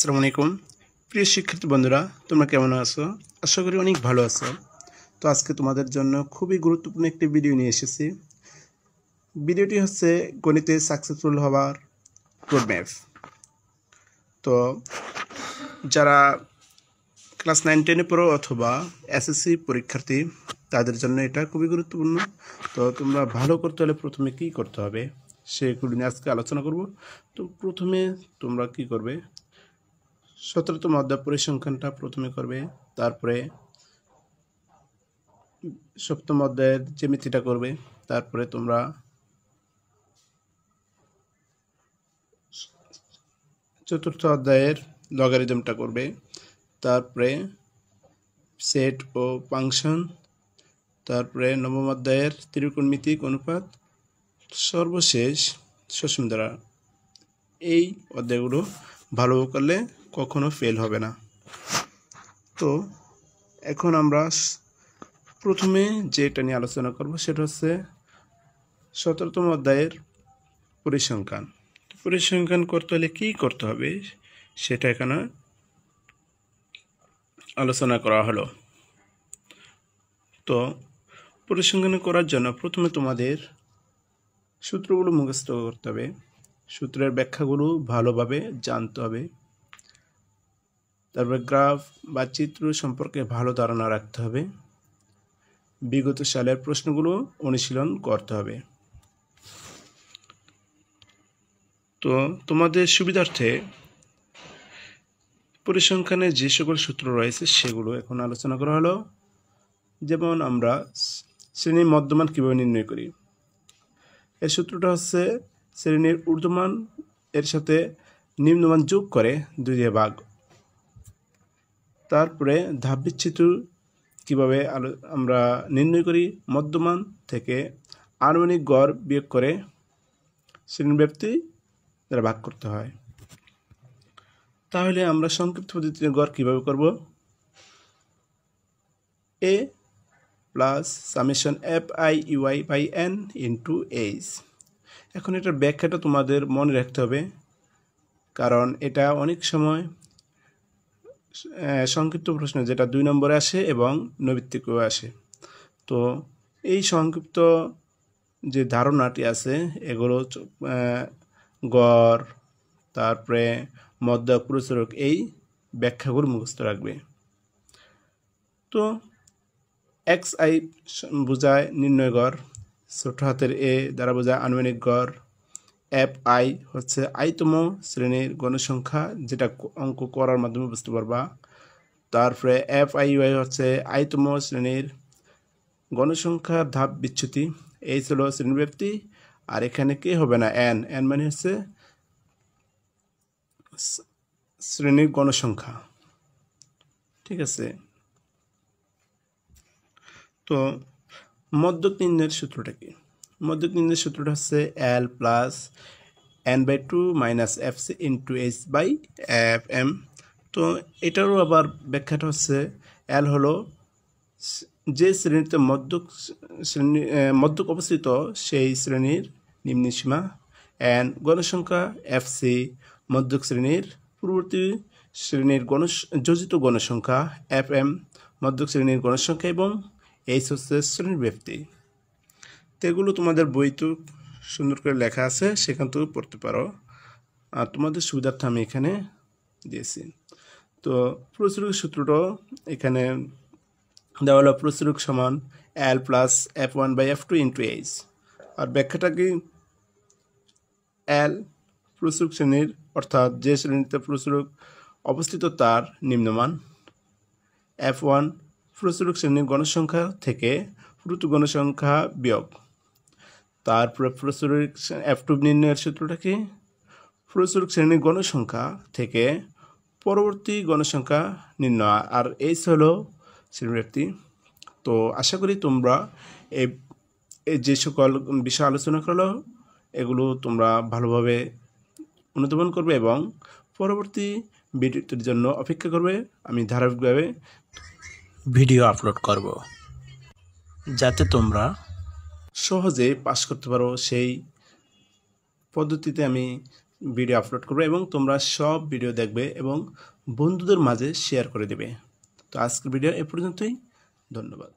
আসসালামু আলাইকুম প্রিয় শিক্ষার্থী বন্ধুরা, তোমরা কেমন আছো? আশা করি অনেক ভালো আছো। তো আজকে তোমাদের জন্য খুবই গুরুত্বপূর্ণ একটি ভিডিও নিয়ে এসেছি। ভিডিওটি হচ্ছে গণিতে সাকসেসফুল হওয়ার রোডম্যাপ। তো যারা ক্লাস 9-10-এ পড়ো অথবা এসএসসি পরীক্ষার্থী, তাদের জন্য এটা খুবই গুরুত্বপূর্ণ। তো তোমরা ভালো করতে হলে প্রথমে কী করতে হবে সেগুলো নিয়ে আজকে আলোচনা করব। তো প্রথমে তোমরা কি করবে, 17তম অধ্যায় পরিসংখ্যানটা প্রথমে করবে, তারপরে 7ম অধ্যায়ের জ্যামিতিটা করবে, তারপরে তোমরা 4র্থ অধ্যায়ের লগারিদমটা করবে, তারপরে সেট ও ফাংশন, তারপরে 9ম অধ্যায়ের ত্রিকোণমিতিক অনুপাত, সর্বশেষ সসীম ধারা। এই অধ্যায়গুলো ভালো করলে কখনো ফেল হবে না। তো এখন আমরা প্রথমে যেটা নিয়ে আলোচনা করব সেটা হচ্ছে 17তম অধ্যায়ের পরিসংখ্যান। পরিসংখ্যান করতে হলে কী করতে হবে সেটা এখানে আলোচনা করা হলো। তো পরিসংখ্যান করার জন্য প্রথমে তোমাদের সূত্রগুলো মুখস্থ করতে হবে, সূত্রের ব্যাখ্যাগুলো ভালোভাবে জানতে হবে, তারপরে গ্রাফ বা চিত্র সম্পর্কে ভালো ধারণা রাখতে হবে, বিগত সালের প্রশ্নগুলো অনুশীলন করতে হবে। তো তোমাদের সুবিধার্থে পরিসংখ্যানের যে সকল সূত্র রয়েছে সেগুলো এখন আলোচনা করা হলো। যেমন আমরা শ্রেণীর মধ্যমান কীভাবে নির্ণয় করি। এই সূত্রটা হচ্ছে শ্রেণীর ঊর্ধ্বমান এর সাথে নিম্নমান যোগ করে 2 দিয়ে ভাগ। তারপরে ধাপ বিচ্ছিন্ন কীভাবে আমরা নির্ণয় করি, মধ্যমান থেকে আনুমানিক গড় বিয়োগ করে শ্রেণীর ব্যাপ্তি দ্বারা ভাগ করতে হয়। তাহলে আমরা সংক্ষিপ্ত পদ্ধতিতে গড় কীভাবে করব, a plus summation FI/UN into H। এখন এটার ব্যাখ্যাটা তোমাদের মনে রাখতে হবে, কারণ এটা অনেক সময় সংক্ষিপ্ত প্রশ্ন যেটা 2 নম্বরে আসে এবং নৈবিত্তিকও আসে। তো এই সংক্ষিপ্ত যে ধারণাটি আছে এগুলো গড়, তারপরে মধ্যক, প্রসারক, এই ব্যাখ্যাগুলো মুখস্থ রাখবে। তো XI বোঝায় নির্ণয় গড়, ছোট হাতের a দ্বারা বোঝায় আনুমানিক গড়, FI হচ্ছে আইতম শ্রেণীর গণসংখ্যা, যেটা অঙ্ক করার মাধ্যমে বুঝতে পারবা। তারপরে FIUI হচ্ছে আইতম শ্রেণীর গণসংখ্যা ধাপ বিচ্যুতি, এই ছিল শ্রেণীব্যাপ্তি। আর এখানে কি হবে না, n মানে হচ্ছে শ্রেণীর গণসংখ্যা। ঠিক আছে। তো মধ্যক নির্ণয়ের সূত্রটা কি? মধ্যক নির্ণয়ের সূত্রটা হচ্ছে L plus n/2 minus FC into H/FM। তো এটারও আবার ব্যাখ্যাটা হচ্ছে L হলো যে শ্রেণীতে মধ্যক অবস্থিত সেই শ্রেণীর নিম্নসীমা, n গণসংখ্যা, FC মধ্যক শ্রেণীর পূর্ববর্তী শ্রেণীর যোজিত গণসংখ্যা, FM মধ্যক শ্রেণীর গণসংখ্যা এবং H হচ্ছে শ্রেণীর ব্যাপ্তি। তো এগুলো তোমাদের বইতে সুন্দর করে লেখা আছে, সেখান থেকে পড়তে পারো। আর তোমাদের সুবিধার্থে আমি এখানে দিয়েছি। তো প্রসারক সূত্রটাও এখানে দেওয়া হলো, প্রসারক সমান L plus F1/F2 into H। আর ব্যাখ্যাটা কি, L প্রসারক শ্রেণীর অর্থাৎ যে শ্রেণীতে প্রসারক অবস্থিত তার নিম্নমান, F1 প্রসারক শ্রেণীর গণসংখ্যা থেকে প্রদত্ত গণসংখ্যা বিয়োগ। তারপরে প্রসারক F2 নির্ণয়ের সূত্রটা কি, প্রসারক শ্রেণীর গণসংখ্যা থেকে পরবর্তী গণসংখ্যা নির্ণয়, আর H হলো শ্রেণীব্যাপ্তি। তো আশা করি তোমরা এই যে সকল বিষয় আলোচনা করলো এগুলো তোমরা ভালোভাবে অনুধাবন করবে এবং পরবর্তী ভিডিওটির জন্য অপেক্ষা করবে। আমি ধারাবাহিকভাবে ভিডিও আপলোড করব যাতে তোমরা সহজে পাস করতে পারো। সেই পদ্ধতিতে আমি ভিডিও আপলোড করবো এবং তোমরা সব ভিডিও দেখবে এবং বন্ধুদের মাঝে শেয়ার করে দেবে। তো আজকের ভিডিও এ পর্যন্তই, ধন্যবাদ।